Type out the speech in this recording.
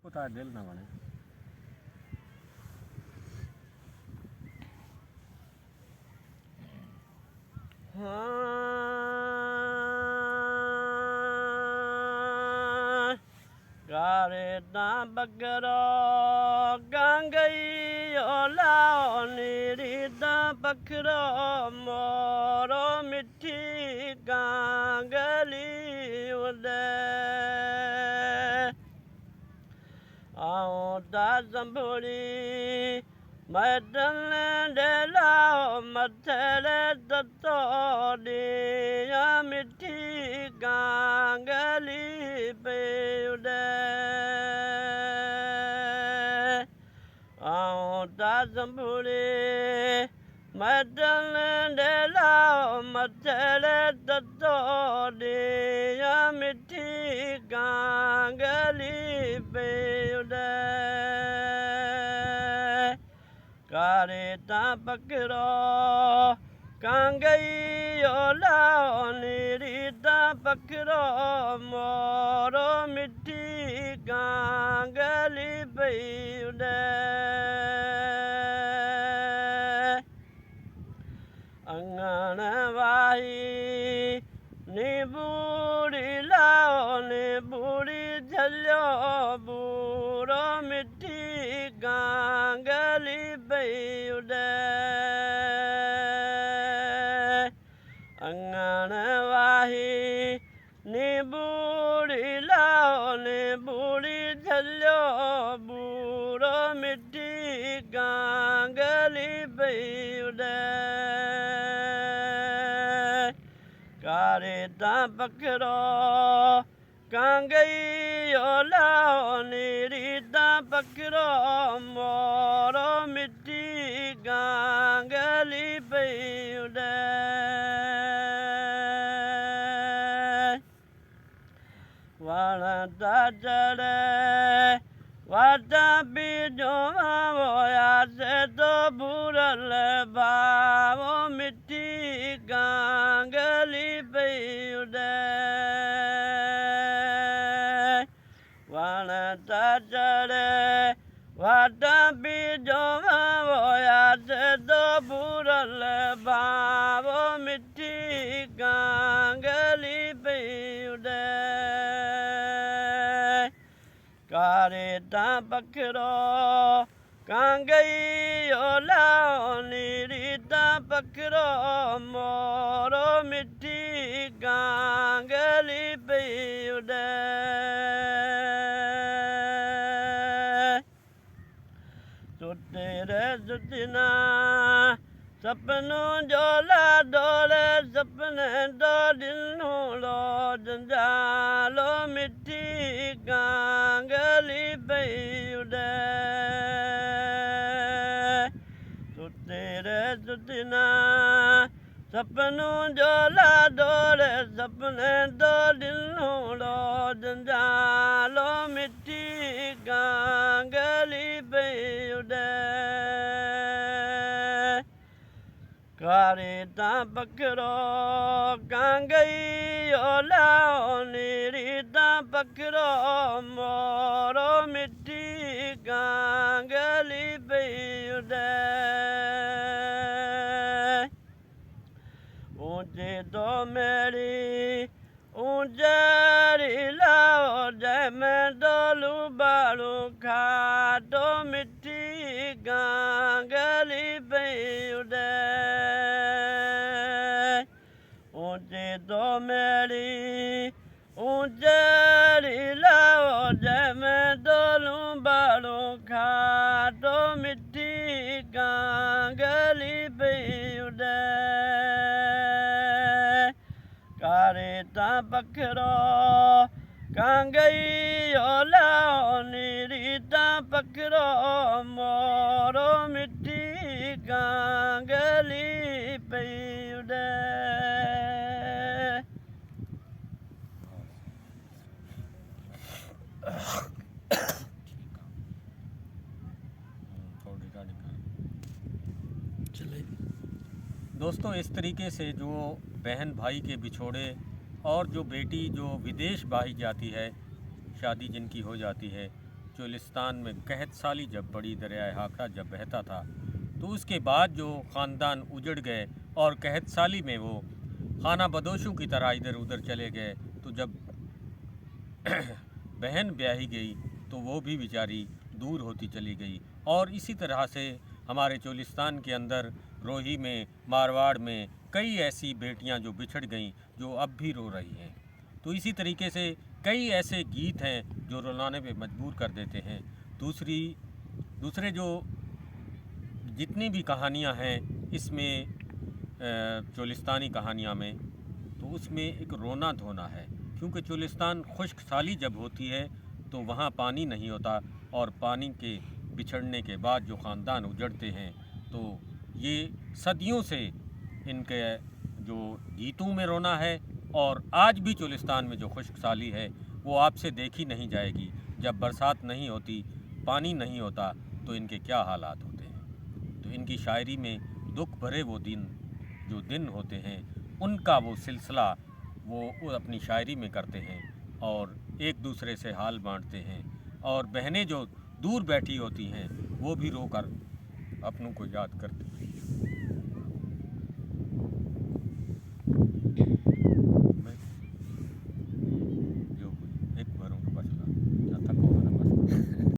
पता है दिल ना बने। हाँ गारे ता बकरो गंगई ओलाओ नीरी ता बकरो मोरो मिठी गांगली उदे आओ ता संभुरी मैडल दे लाओ मथले दत्तो दिया मिठी गांगली पे उदे आओ ता संभुरी मैडल दे लाओ मथले दत्तो दिया मिठी गांगली पे उदे गारे ता बकरो कांगई ओलाओ नीरी ता बकरो मोरो मिठी गांगली पई उडे अंगण वाही नी बूढ़ी लाओ नी बूढ़ी झल्यो बूढ़ो मिठी गांगली पई उडे अंगण वाही नी बूढ़ी लाओ नी बूढ़ी झल्यो बूढ़ो मिठी गांगली पई उडे गारे ता बकरो कांगई ओलाओ नीरी ता बकरो मोरो मिठी गांगली पई उडे वाला ता चढ़े वाटा बीजो होया से तो बुरल भावो मिठी गांगली पई उडे वाला ता चढ़े वाटा बीजो होया से तो बुरल भावो मिठी गांगली पई उडे गारे ता बकरो कांगई ओलाओ नीरी ता बकरो मोरो मिठी गांगली पई उडे सुतेरे सुतना सपनों जोला डोले सपने दो दिनों लो जंजालो मिठी गांगली पई उडे सुतेरे सुतना सपनों जोला डोले सपने दो दिनों लो जंजालो मिठी गांगली पई उडे गारे ता बकरो कांगई ओलाओ नीरी ता बकरो मोरो मिठी गांगली पई उडे ऊंचे तो मेरी ऊंचरी लाओ जय मैं डोलू बालू खाटो मिठी गांगली पई उडे ऊंचे तो मेरी ऊंचरी लाओ जय मैं डोलू बालू खाटो मिठी गांगली पई उडे गारे ता बकरो कांगई ओलाओ नीरी ता बकरो मोरो मिठी गांगली पई उडे दोस्तों इस तरीके से जो बहन भाई के बिछोड़े और जो बेटी जो विदेश बाही जाती है, शादी जिनकी हो जाती है, चोलिस्तान में कहत साली जब बड़ी दरियाए हाखड़ा जब बहता था, तो उसके बाद जो ख़ानदान उजड़ गए और कहत साली में वो खाना बदोशों की तरह इधर उधर चले गए। तो जब बहन ब्याही गई तो वो भी बेचारी दूर होती चली गई। और इसी तरह से हमारे चोलिस्तान के अंदर रोही में, मारवाड़ में कई ऐसी बेटियां जो बिछड़ गईं, जो अब भी रो रही हैं। तो इसी तरीके से कई ऐसे गीत हैं जो रुलाने पे मजबूर कर देते हैं। दूसरे जो जितनी भी कहानियां हैं इसमें चोलिस्तानी कहानियां में, तो उसमें एक रोना धोना है, क्योंकि चोलिस्तान खुश्क साली जब होती है तो वहाँ पानी नहीं होता, और पानी के बिछड़ने के बाद जो ख़ानदान उजड़ते हैं, तो ये सदियों से इनके जो गीतों में रोना है। और आज भी चोलिस्तान में जो खुश्क साली है वो आपसे देखी नहीं जाएगी। जब बरसात नहीं होती, पानी नहीं होता, तो इनके क्या हालात होते हैं। तो इनकी शायरी में दुख भरे वो दिन होते हैं, उनका वो सिलसिला वो अपनी शायरी में करते हैं और एक दूसरे से हाल बांटते हैं। और बहनें जो दूर बैठी होती हैं वो भी रोकर अपनों को याद करती हैं।